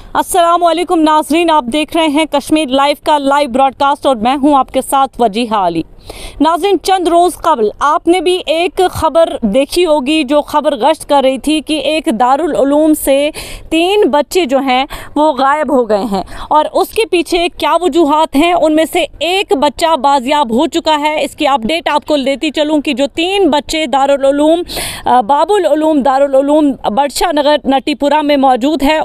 अस्सलाम वालेकुम नाज़रीन, आप देख रहे हैं कश्मीर लाइव का लाइव ब्रॉडकास्ट और मैं हूं आपके साथ वजीहा अली। नाज़रीन, चंद रोज़ कबल आपने भी एक ख़बर देखी होगी जो ख़बर गश्त कर रही थी कि एक दारुल उलूम से 3 बच्चे जो हैं वो गायब हो गए हैं और उसके पीछे क्या वजूहात हैं। उनमें से एक बच्चा बाजियाब हो चुका है। इसकी अपडेट आपको देती चलूँ कि जो 3 बच्चे दारुल उलूम बाबुल उलूम दारुल उलूम बड़शा नगर नटीपुरा में मौजूद है,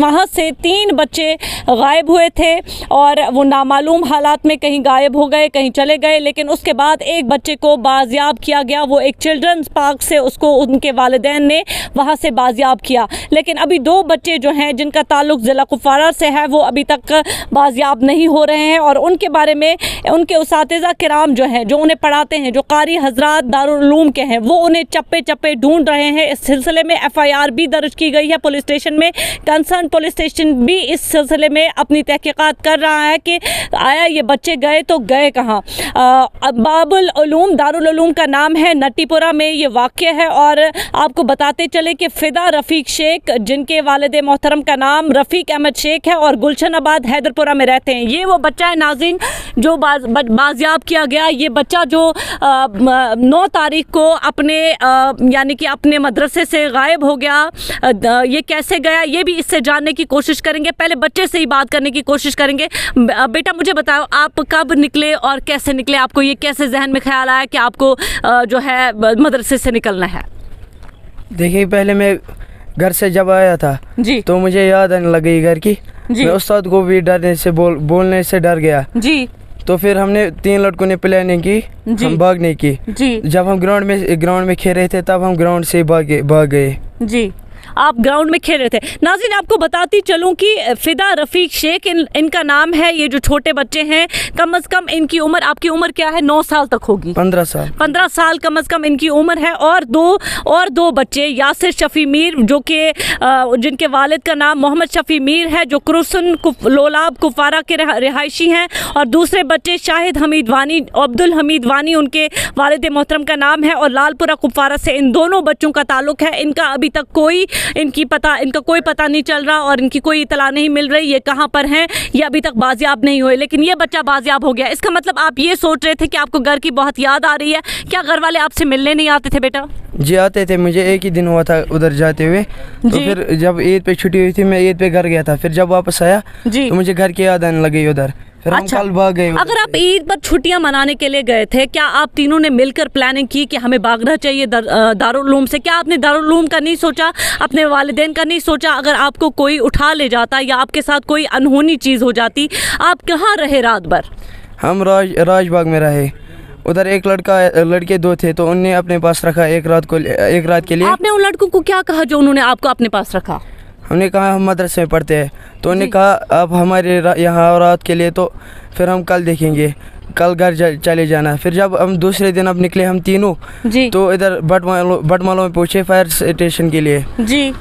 वहाँ से 3 बच्चे गायब हुए थे और वो नामालूम हालात में कहीं गायब हो गए, कहीं चले गए। लेकिन उसके बाद एक बच्चे को बाजियाब किया गया। वो एक चिल्ड्रंस पार्क से उसको उनके वालिदैन ने वहाँ से बाजियाब किया। लेकिन अभी 2 बच्चे जो हैं जिनका ताल्लुक ज़िला कुपवारा से है वो अभी तक बाजियाब नहीं हो रहे हैं और उनके बारे में उनके उसातिज़ा किराम जो हैं, जो उन्हें पढ़ाते हैं, जो कारी हजरात दारुल उलूम के हैं, वो उन्हें चप्पे चप्पे ढूंढ रहे हैं। इस सिलसिले में FIR भी दर्ज की गई है पुलिस स्टेशन में। कंसर्न पुलिस स्टेशन भी इस सिलसिले में अपनी तहकीकात कर रहा है कि आया ये बच्चे गए तो गए कहाँ। बाबुल उलूम दारुल उलूम का नाम है, नटीपुरा में ये वाक़या है। और आपको बताते चले कि फ़िदा रफ़ीक शेख, जिनके वालिद मोहतरम का नाम रफ़ीक अहमद शेख है और गुलशनाबाद हैदरपुरा में रहते हैं, ये वो बच्चा है नाज़रीन जो बाजियाब किया गया। ये बच्चा जो 9 तारीख को अपने यानी कि अपने मदरसे से गायब हो गया। ये कैसे गया ये भी इससे जानने की कोशिश करेंगे। पहले बच्चे से ही बात करने की कोशिश करेंगे। बेटा, मुझे बताओ आप कब निकले और कैसे निकले? आपको ये कैसे जहन में ख्याल आया कि आपको जो है मदरसे से निकलना है? देखिए, पहले मैं घर से जब आया था जी तो मुझे याद आने लगी घर की। मैं उस्ताद को भी डरने से बोलने से डर गया जी। तो फिर हमने 3 लड़कों ने प्लानिंग की हम भागने की जी। जब हम ग्राउंड में खेल रहे थे तब हम ग्राउंड से भाग गए जी। आप ग्राउंड में खेल रहे थे। नाज़रीन, आपको बताती चलूं कि फ़िदा रफ़ीक शेख इनका नाम है। ये जो छोटे बच्चे हैं, कम से कम इनकी उम्र, आपकी उम्र क्या है? 9 साल तक होगी। 15 साल कम से कम इनकी उम्र है। और दो बच्चे, यासिर शफ़ी मीर जो कि जिनके वालिद का नाम मोहम्मद शफ़ी मीर है, जो क्रुसन लोलाब कुपवारा के रिहायशी हैं। और दूसरे बच्चे शाहिद हमीद वानी, अब्दुल हमीद वानी उनके वालिद मोहतरम का नाम है और लालपुरा कुपवारा से इन दोनों बच्चों का ताल्लुक है। इनका अभी तक इनका कोई पता नहीं चल रहा और इनकी कोई इतला नहीं मिल रही ये कहाँ पर हैं। ये अभी तक बाजियाब नहीं हुए। लेकिन ये बच्चा बाजियाब हो गया। इसका मतलब आप ये सोच रहे थे कि आपको घर की बहुत याद आ रही है। क्या घर वाले आपसे मिलने नहीं आते थे बेटा? जी आते थे। मुझे एक ही दिन हुआ था उधर जाते हुए। तो फिर जब ईद पे छुट्टी हुई थी मैं ईद पे घर गया था। फिर जब वापस आया तो मुझे घर की याद आने लगी उधर। फिर अच्छा, हम कल भाग गए। अगर आप ईद पर छुट्टियां मनाने के लिए गए थे, क्या आप तीनों ने मिलकर प्लानिंग की कि हमें भागना चाहिए दारुल उलूम से? क्या आपने दारुल उलूम का नहीं सोचा, अपने वालिदैन का नहीं सोचा? अगर आपको कोई उठा ले जाता या आपके साथ कोई अनहोनी चीज़ हो जाती, आप कहाँ रहे रात भर? हम राजबाग में रहे। उधर एक लड़के 2 थे तो उनने अपने पास रखा एक रात के लिए। आपने उन लड़कों को क्या कहा जो उन्होंने आपको अपने पास रखा? हमने कहा हम मदरसे में पढ़ते हैं। तो उन्होंने कहा आप हमारे यहाँ रात के लिए, तो फिर हम कल देखेंगे, कल घर चले जाना। फिर जब हम दूसरे दिन अब निकले हम तीनों जी। तो इधर बटमालों में पूछे फायर स्टेशन के लिए जी।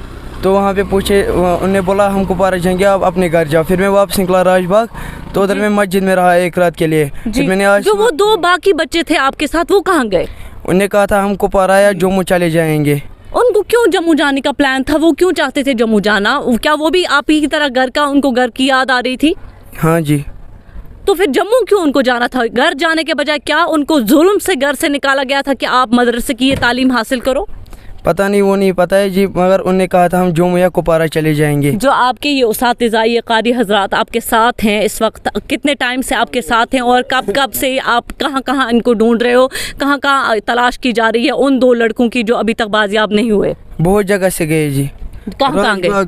तो वहाँ पे पूछे, उन्होंने बोला हम कुपवारा जाएंगे, आप अपने घर जाओ। फिर मैं वापस निकला राजबाग। तो उधर मैं मस्जिद में रहा एक रात के लिए। फिर मैंने आज जो वो 2 बाकी बच्चे थे आपके साथ, वो कहाँ गए? उन्होंने कहा था हम कुपवारा या जम्मू चले जाएंगे। उनको क्यों जम्मू जाने का प्लान था? वो क्यों चाहते थे जम्मू जाना? क्या वो भी आप ही की तरह उनको घर की याद आ रही थी? हाँ जी। तो फिर जम्मू क्यों उनको जाना था? घर जाने के बजाय क्या उनको जुल्म से घर से निकाला गया था कि आप मदरसे की ये तालीम हासिल करो? पता नहीं, वो नहीं पता है जी, मगर उन्होंने कहा था हम जम्मू या कुपवारा चले जाएंगे। जो आपके ये उसातिज़ा, ये कारी हजरात आपके साथ हैं इस वक्त, कितने टाइम से आपके साथ हैं और कब से आप कहाँ इनको ढूंढ रहे हो? कहाँ तलाश की जा रही है उन 2 लड़कों की जो अभी तक बाजियाब नहीं हुए? बहुत जगह से गए जी। कहाँ गए?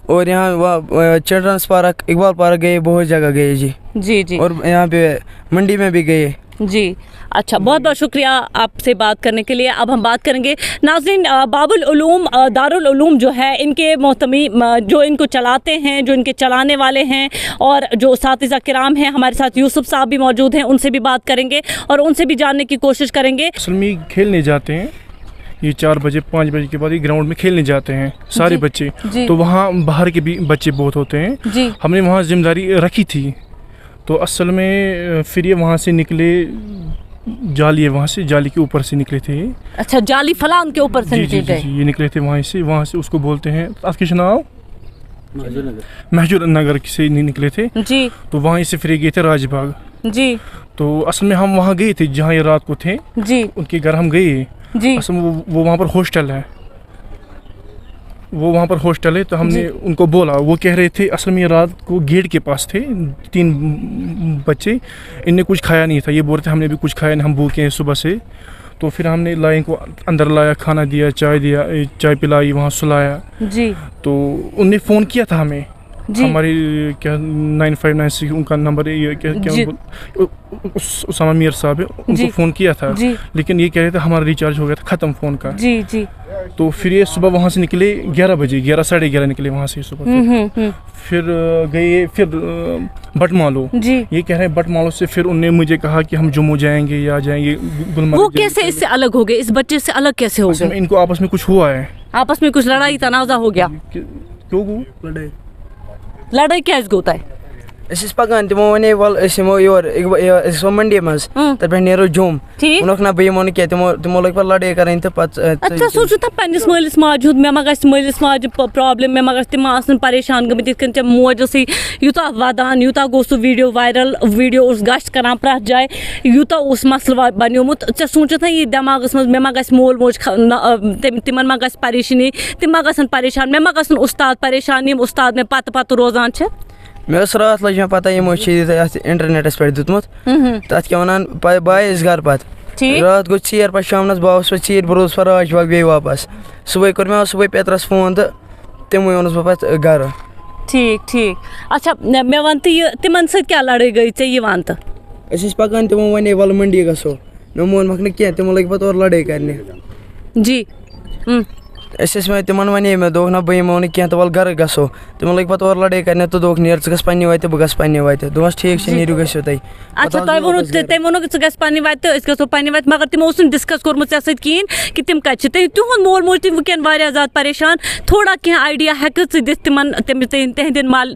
और यहाँ चिल्ड्रंस पार्क, इकबाल पार्क गए, बहुत जगह गए जी जी। और यहाँ पे मंडी में भी गए जी। अच्छा, बहुत बहुत शुक्रिया आपसे बात करने के लिए। अब हम बात करेंगे नाज़रीन, बाबुल उलूम दारुल उलूम जो है, इनके मोहतमी जो इनको चलाते हैं, जो इनके चलाने वाले हैं और जो उसातिज़ा किराम हैं, हमारे साथ यूसुफ साहब भी मौजूद हैं, उनसे भी बात करेंगे और उनसे भी जानने की कोशिश करेंगे। असल में खेलने जाते हैं ये 4 बजे 5 बजे के बाद ये ग्राउंड में खेलने जाते हैं सारे बच्चे। तो वहाँ बाहर के भी बच्चे बहुत होते हैं। हमने वहाँ जिम्मेदारी रखी थी। तो असल में फिर ये वहाँ से निकले, जाली है वहाँ से, जाली के ऊपर से निकले थे। अच्छा, जाली फलान के ऊपर से निकले थे? ये निकले थे वहाँ से उसको बोलते हैं। आपकी सुनाओ महजूर नगर से निकले थे जी। तो वहीं से फिर गए थे राजबाग जी। तो असल में हम वहाँ गए थे जहाँ ये रात को थे जी। उनके घर हम गए जी। असल में वो वहाँ पर हॉस्टल है, वो वहाँ पर हॉस्टल है। तो हमने उनको बोला, वो कह रहे थे असल में ये रात को गेट के पास थे 3 बच्चे, इनने कुछ खाया नहीं था। ये बोल रहे थे हमने भी कुछ खाया नहीं, हम भूखे हैं सुबह से। तो फिर हमने लाइन को अंदर लाया, खाना दिया, चाय पिलाई, वहाँ सुलाया जी। तो उनने फ़ोन किया था हमें, जी। हमारी क्या 9596 उनका नंबर है, ये क्या उसामा मीर साहब है, उनको फ़ोन किया था। लेकिन ये कह रहे थे हमारा रिचार्ज हो गया था ख़त्म फ़ोन का। जी जी। तो फिर ये सुबह वहाँ से निकले 11 बजे, 11 साढ़े 11 निकले वहाँ से सुबह। फिर गए फिर बटमालो। ये कह रहे हैं बटमालो से फिर उनने मुझे कहा कि हम जम्मू जाएंगे या जाएंगे गुलमर्ग। वो कैसे इससे अलग हो गए, इस बच्चे से अलग कैसे हो गए? इनको आपस में कुछ हुआ है, आपस में कुछ लड़ाई तनाज़ा हो गया। क्यों लड़ाई क्या होता है? पकान तमो वन वो योर मंडी मज पे नो जुम वोक ना बो ना तमो लग पे लड़ाई कर। अच्छा सोचो था पन्निस मलिस माज मे मा गस मलिस माज प्रॉब्लम, मे मा गस तिम आसन परेशान गमत इथ कन मोज यूता वदान, यूता गो सह वीडियो वायरल, वीडियो उस गश्त करान प्रथ जाए, यूता उस मसल बनियोमुत। ऐ सोचो था ये दिमागस मज मे मा गस मोल मोज तिमन मा गस परेशानी, तिम मा गसन परेशान, मे मा गसन उस्ताद परेशान, यम उस्ताद मे पत पत रोजान छे। मे रात लज मे पता यमो इंटरनेटस पे दितमुत तथ क्या वन बायस घर पे रात गो चीर पे शाम बहुत पे चीर बह पे राजबाग बे वापस सुबह कोर मे सुबह पेतरस फोन तो तमें वोनस बह पे घर। ठीक ठीक। अच्छा मे वन तो ये तिमन सत क्या लड़ाई गई ऐ ये वन तो पकान तमो वन वल मंडी गो मे मोन मक क्या तमो लग पे और लड़ाई करने। जी। तिमन वे मे दोक ना बह यमो क्या तो वल घर गो तमो लग पे और लड़ाई करने तो दोक नीर ग पे वत बह पे वत दोस ठीक नीरू गो तुम। अच्छा तुम वो तम वो ग पे वत गो पे वत मगर तमो डिस्कस कोर्मुत ऐ सहीन कि तिम कत तुहद मोल मोज तुम वुकन वारिया ज़्यादा परेशान, थोड़ा क्या आइडिया हेक दित तिमन तिहद माल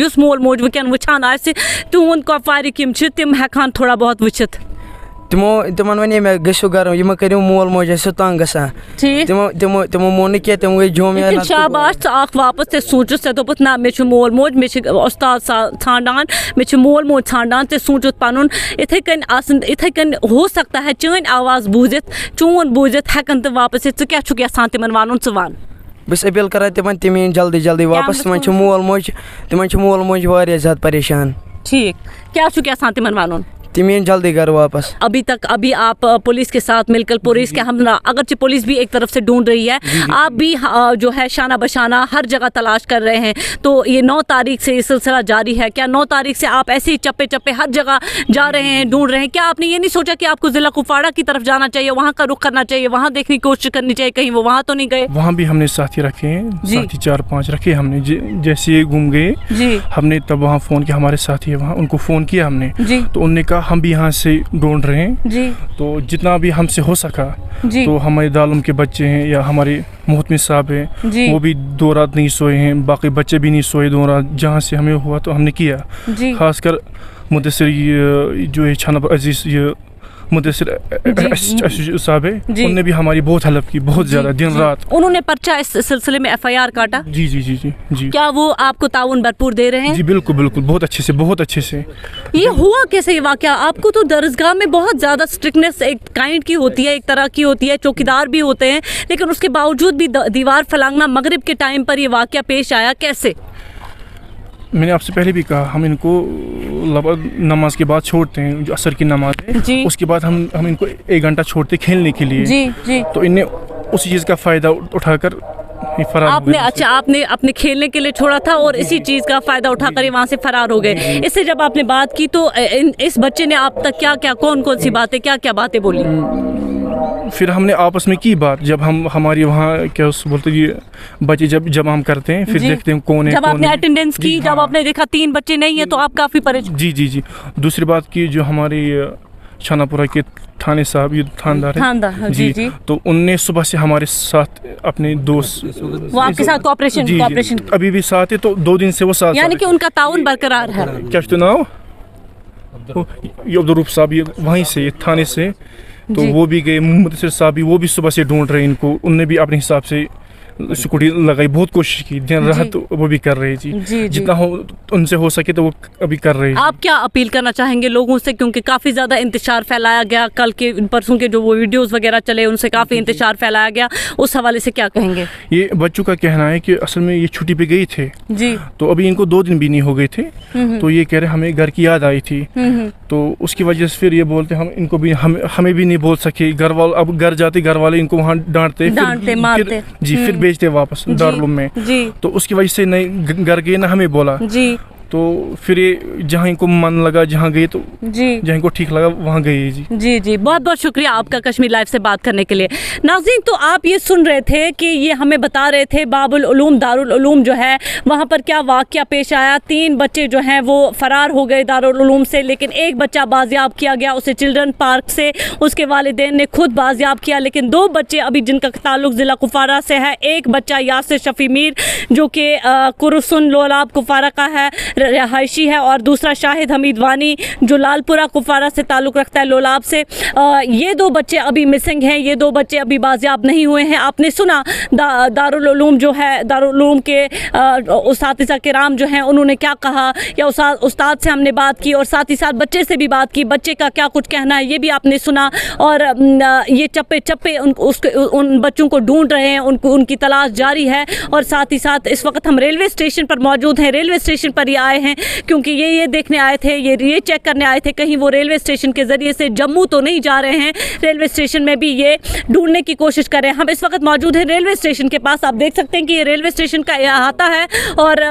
उस मोल मोज वुकन वुचान आसि तुहद कपवारिक यम तिम हेकान थोड़ा बहुत वुचित। तिमन वे मे गो घर यह करो मोल मोज तंग गो तमो मोन क्या तम गई जोम शाबाश वापस ते सोचुस ते दोपुत ना मे मोल मोज मे उस्ताद छांडान मे मोल मोज छांडान ते सोचुत पनुन इथे कन हो सकता है चन आवाज बूझित चोन बूझित हेकन तो वापस क्या यसान तिमन वन च वन। बस अपील कर तम जल्दी जल्दी वापस तिमन मोल मोज वारिया ज़्यादा परेशान। ठीक क्या यसान तिमन वन तिम जल्दी घर वापस। अभी आप पुलिस के साथ मिलकर पुलिस के हम अगरचे पुलिस भी एक तरफ से ढूंढ रही है, आप भी जो है शाना बशाना हर जगह तलाश कर रहे हैं। तो ये 9 तारीख से ये सिलसिला जारी है, क्या 9 तारीख से आप ऐसे ही चप्पे चप्पे हर जगह जा रहे हैं, ढूंढ रहे हैं? क्या आपने ये नहीं सोचा कि आपको जिला कुपवाड़ा की तरफ जाना चाहिए, वहाँ का रुख करना चाहिए, वहाँ देखने की कोशिश करनी चाहिए, कहीं वो वहाँ तो नहीं गए? वहाँ भी हमने साथी रखे हैं, साथी 4-5 रखे हमने। जैसे ये घूम गए हमने तब वहाँ फ़ोन किया, हमारे साथी है वहाँ, उनको फ़ोन किया हमने तो उनने कहा हम भी यहाँ से ढूंढ रहे हैं जी। तो जितना भी हमसे हो सका तो हमारे दालम के बच्चे हैं या हमारे मोहतमी साहब हैं वो भी 2 रात नहीं सोए हैं, बाकी बच्चे भी नहीं सोए 2 रात। जहाँ से हमें हुआ तो हमने किया, खासकर मुदस्सिर जो है छाना अजीज ये मुदस्सिर साहब है, उन्होंने भी हमारी बहुत हेल्प की, बहुत ज़्यादा दिन रात। उन्होंने पर्चा इस सिलसिले में FIR काटा? जी जी जी जी जी। क्या वो आपको ताउन भरपूर दे रहे हैं? जी बिल्कुल बिल्कुल, बहुत अच्छे से, बहुत अच्छे से। ये हुआ कैसे ये वाकया? आपको तो दरगाह में बहुत ज़्यादा स्ट्रिक्टनेस एक काइंड की होती है, एक तरह की होती है, चौकीदार भी होते हैं, लेकिन उसके बावजूद भी दीवार फलांगना मगरिब के टाइम पर ये वाकया पेश आया कैसे? मैंने आपसे पहले भी कहा हम इनको नमाज के बाद छोड़ते हैं, जो असर की नमाज है, उसके बाद हम इनको 1 घंटा छोड़ते खेलने के लिए जी जी। तो इन्हें उसी चीज़ का फ़ायदा उठाकर फरार आपने अच्छा आपने अपने खेलने के लिए छोड़ा था और इसी चीज़ का फ़ायदा उठाकर ये वहाँ से फरार हो गए। इससे जब आपने बात की तो इस बच्चे ने आप तक क्या क्या कौन कौन सी बातें क्या क्या बातें बोली? फिर हमने आपस में की बात, जब हम हमारी वहाँ क्या बोलते ये बच्चे जब हम करते हैं फिर देखते हैं कौन है। जब आपने अटेंडेंस की, जब आपने देखा 3 बच्चे नहीं है तो आप काफ़ी परेशान? जी जी जी। दूसरी बात की जो हमारी छानापुरा के थाने साहब ये थानदार है जी जी, तो उनने सुबह से हमारे साथ अपने दोस्त वो आपके साथ कोऑपरेशन अभी भी साथ है, तो 2 दिन से वो साथ, यानी कि उनका ताउन बरकरार है। क्या नाम अब्दुल साहब ये वहीं से थाने से, तो वो भी गए। मुदस्सिर साहब भी वो भी सुबह से ढूंढ रहे हैं इनको, उनने भी अपने हिसाब से सिक्योरिटी लगाई, बहुत कोशिश की, दिन रात वो भी कर रही थी, जितना हो उनसे हो सके तो वो अभी कर रही। आप क्या अपील करना चाहेंगे लोगों से, क्योंकि काफ़ी ज़्यादा इंतशार फैलाया गया, कल के परसों के जो वो वीडियोस वगैरह चले उनसे काफ़ी इंतशार फैलाया गया, उस हवाले से क्या कहेंगे? ये बच्चों का कहना है कि असल में ये छुट्टी पे गए थे जी, तो अभी इनको 2 दिन भी नहीं हो गए थे, तो ये कह रहे हमें घर की याद आई थी, तो उसकी वजह से फिर ये बोलते हम इनको भी हमें भी नहीं बोल सके, घर वाले अब घर जाते घर वाले इनको वहाँ डांटते मारते जी, फिर भेजते वापस दारुल में, तो उसकी वजह से नहीं घर गए ना हमें बोला जी, तो फिर ये जहाँ इनको मन लगा जहाँ गए तो जी, जहाँ इनको ठीक लगा वहाँ गए जी। जी जी, बहुत बहुत शुक्रिया आपका कश्मीर लाइव से बात करने के लिए। नाज़रीन, तो आप ये सुन रहे थे कि ये हमें बता रहे थे बाबुल उलूम दारुल उलूम जो है वहाँ पर क्या वाक़या पेश आया। 3 बच्चे जो हैं वो फ़रार हो गए दारुल उलूम से, लेकिन एक बच्चा बाजियाब किया गया, उसे चिल्ड्रन पार्क से उसके वालिदैन ने खुद बाजियाब किया, लेकिन 2 बच्चे अभी जिनका ताल्लुक ज़िला कुपवारा से है, एक बच्चा यासिर शफ़ी मीर जो कि कुरसुन लोलाब कुपवारा का है, रहायशी है, और दूसरा शाहिद हमीद वानी जो लालपुरा कुपवारा से ताल्लुक़ रखता है, लोलाब से। ये 2 बच्चे अभी मिसिंग हैं, ये 2 बच्चे अभी बाजियाब नहीं हुए हैं। आपने सुना दारुल उलूम जो है, दारुल उलूम के उस्ताद किराम जो हैं उन्होंने क्या कहा, या उस्ताद से हमने बात की और साथ ही साथ बच्चे से भी बात की, बच्चे का क्या कुछ कहना है ये भी आपने सुना। और ये चप्पे चप्पे उन बच्चों को ढूंढ रहे हैं, उनकी तलाश जारी है। और साथ ही साथ इस वक्त हम रेलवे स्टेशन पर मौजूद हैं, रेलवे स्टेशन पर ये आए हैं क्योंकि ये देखने आए थे, ये चेक करने आए थे कहीं वो रेलवे स्टेशन के ज़रिए से जम्मू तो नहीं जा रहे हैं, रेलवे स्टेशन में भी ये ढूंढने की कोशिश कर रहे हैं। हम इस वक्त मौजूद हैं रेलवे स्टेशन के पास, आप देख सकते हैं कि ये रेलवे स्टेशन का अहाता है और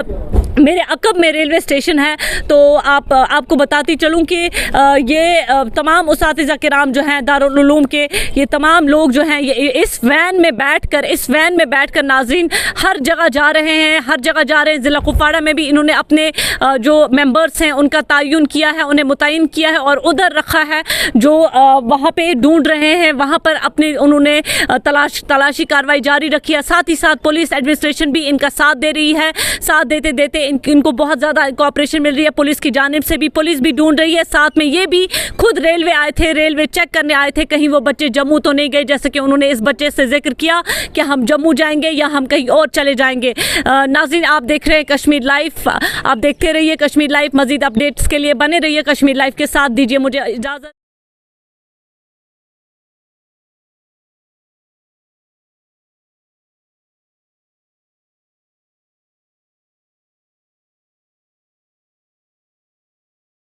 मेरे अकब में रेलवे स्टेशन है। तो आपको बताती चलूँ कि ये तमाम उस्तातिज़ा किराम जो हैं दारुल उलूम के, ये तमाम लोग जो हैं ये इस वैन में बैठकर नाज़रीन हर जगह जा रहे हैं, हर जगह जा रहे हैं। ज़िला कुपवाड़ा में भी इन्होंने अपने जो मेंबर्स हैं उनका तयन किया है, उन्हें मुतयन किया है और उधर रखा है जो वहाँ पे ढूंढ रहे हैं, वहाँ पर अपने उन्होंने तलाशी कार्रवाई जारी रखी है। साथ ही साथ पुलिस एडमिनिस्ट्रेशन भी इनका साथ दे रही है, साथ देते देते इनको बहुत ज़्यादा कोऑपरेशन मिल रही है पुलिस की जानिब से भी, पुलिस भी ढूंढ रही है। साथ में ये भी खुद रेलवे आए थे, रेलवे चेक करने आए थे कहीं वो बच्चे जम्मू तो नहीं गए, जैसे कि उन्होंने इस बच्चे से जिक्र किया कि हम जम्मू जाएंगे या हम कहीं और चले जाएंगे। नाज़रीन, आप देख रहे हैं कश्मीर लाइव, आप देखते रहिए कश्मीर लाइव, मज़ीद अपडेट्स के लिए बने रहिए कश्मीर लाइव के साथ। दीजिए मुझे इजाज़त।